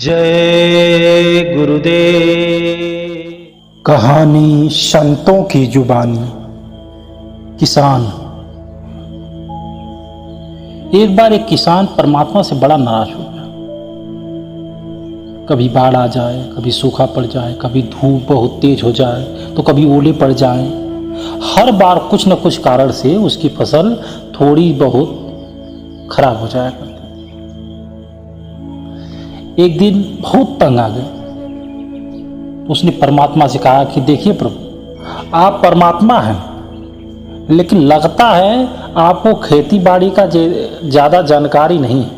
जय गुरुदेव। कहानी संतों की जुबानी। किसान। एक बार एक किसान परमात्मा से बड़ा नाराज हो गया। कभी बाढ़ आ जाए, कभी सूखा पड़ जाए, कभी धूप बहुत तेज हो जाए, तो कभी ओले पड़ जाएं। हर बार कुछ न कुछ कारण से उसकी फसल थोड़ी बहुत खराब हो जाया करती। एक दिन बहुत तंग आ गए। उसने परमात्मा से कहा कि देखिए प्रभु, आप परमात्मा हैं, लेकिन लगता है आपको खेती बाड़ी का ज़्यादा जानकारी नहीं है।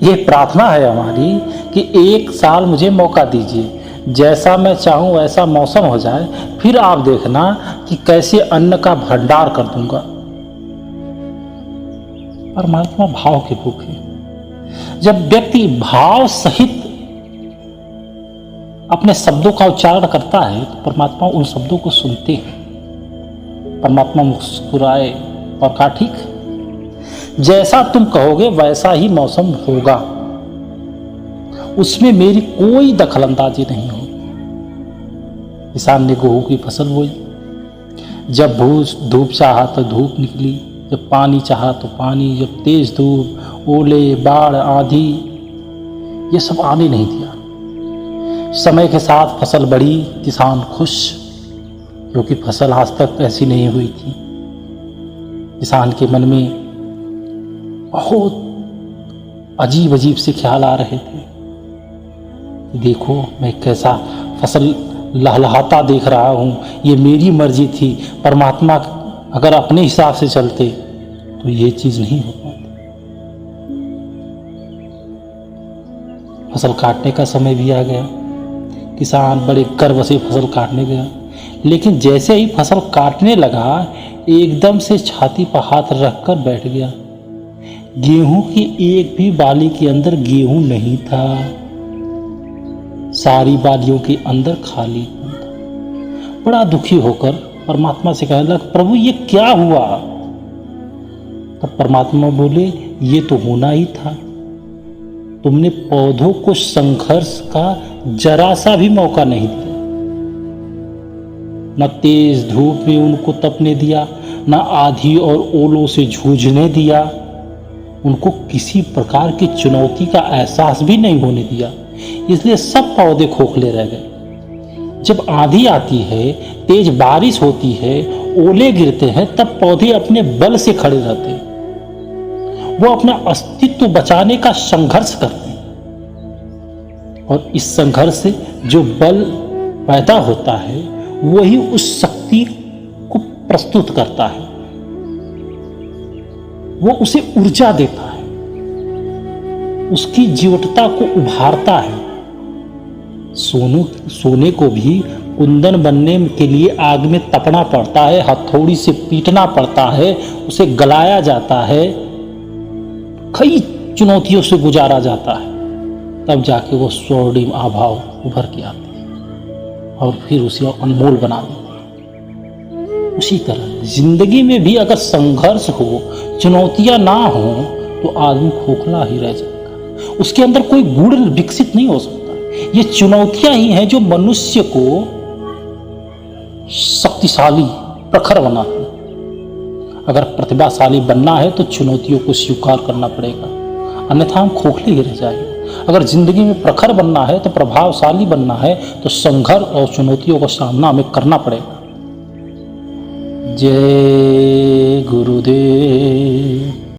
ये प्रार्थना है हमारी कि एक साल मुझे मौका दीजिए, जैसा मैं चाहूँ वैसा मौसम हो जाए, फिर आप देखना कि कैसे अन्न का भंडार कर दूंगा। परमात्मा भाव के भूखे। जब व्यक्ति भाव सहित अपने शब्दों का उच्चारण करता है तो परमात्मा उन शब्दों को सुनते हैं। परमात्मा मुस्कुराए और कहा, ठीक, जैसा तुम कहोगे वैसा ही मौसम होगा, उसमें मेरी कोई दखलंदाजी नहीं होगी। किसान ने गेहूं की फसल बोई। जब धूप चाहा तो धूप निकली, जब पानी चाहा तो पानी, जब तेज धूप, ओले, बाढ़, आंधी, ये सब आने नहीं दिया। समय के साथ फसल बढ़ी। किसान खुश, क्योंकि फसल आज तक ऐसी नहीं हुई थी। किसान के मन में बहुत अजीब अजीब से ख्याल आ रहे थे। देखो, मैं कैसा फसल लहलहाता देख रहा हूँ, ये मेरी मर्जी थी। परमात्मा अगर अपने हिसाब से चलते तो ये चीज नहीं हो पाती। फसल काटने का समय भी आ गया। किसान बड़े गर्व से फसल काटने गया, लेकिन जैसे ही फसल काटने लगा, एकदम से छाती पर हाथ रखकर बैठ गया। गेहूं की एक भी बाली के अंदर गेहूं नहीं था। सारी बालियों के अंदर खाली था। बड़ा दुखी होकर परमात्मा से कहने लगा, प्रभु ये क्या हुआ? तब परमात्मा बोले, ये तो होना ही था। तुमने पौधों को संघर्ष का जरा सा भी मौका नहीं दिया। न तेज धूप में उनको तपने दिया, न आंधी और ओलों से जूझने दिया। उनको किसी प्रकार की चुनौती का एहसास भी नहीं होने दिया। इसलिए सब पौधे खोखले रह गए। जब आंधी आती है, तेज बारिश होती है, ओले गिरते हैं, तब पौधे अपने बल से खड़े रहते हैं। वो अपना अस्तित्व बचाने का संघर्ष करते हैं, और इस संघर्ष से जो बल पैदा होता है वही उस शक्ति को प्रस्तुत करता है। वो उसे ऊर्जा देता है, उसकी जीवटता को उभारता है। सोने को भी कुंदन बनने के लिए आग में तपना पड़ता है, हथौड़ी से पीटना पड़ता है, उसे गलाया जाता है, कई चुनौतियों से गुजारा जाता है, तब जाके वो स्वर्णिम आभा उभर के आती है और फिर उसे अनमोल बना देती है। उसी तरह जिंदगी में भी अगर संघर्ष हो, चुनौतियां ना हो, तो आदमी खोखला ही रह जाएगा। उसके अंदर कोई गुण विकसित नहीं हो सकता। ये चुनौतियां ही हैं जो मनुष्य को शक्तिशाली, प्रखर बनाती हैं। अगर प्रतिभाशाली बनना है तो चुनौतियों को स्वीकार करना पड़ेगा, अन्यथा हम खोखले ही रह जाएंगे। अगर जिंदगी में प्रखर बनना है तो प्रभावशाली बनना है तो संघर्ष और चुनौतियों का सामना हमें करना पड़ेगा। जय गुरुदेव।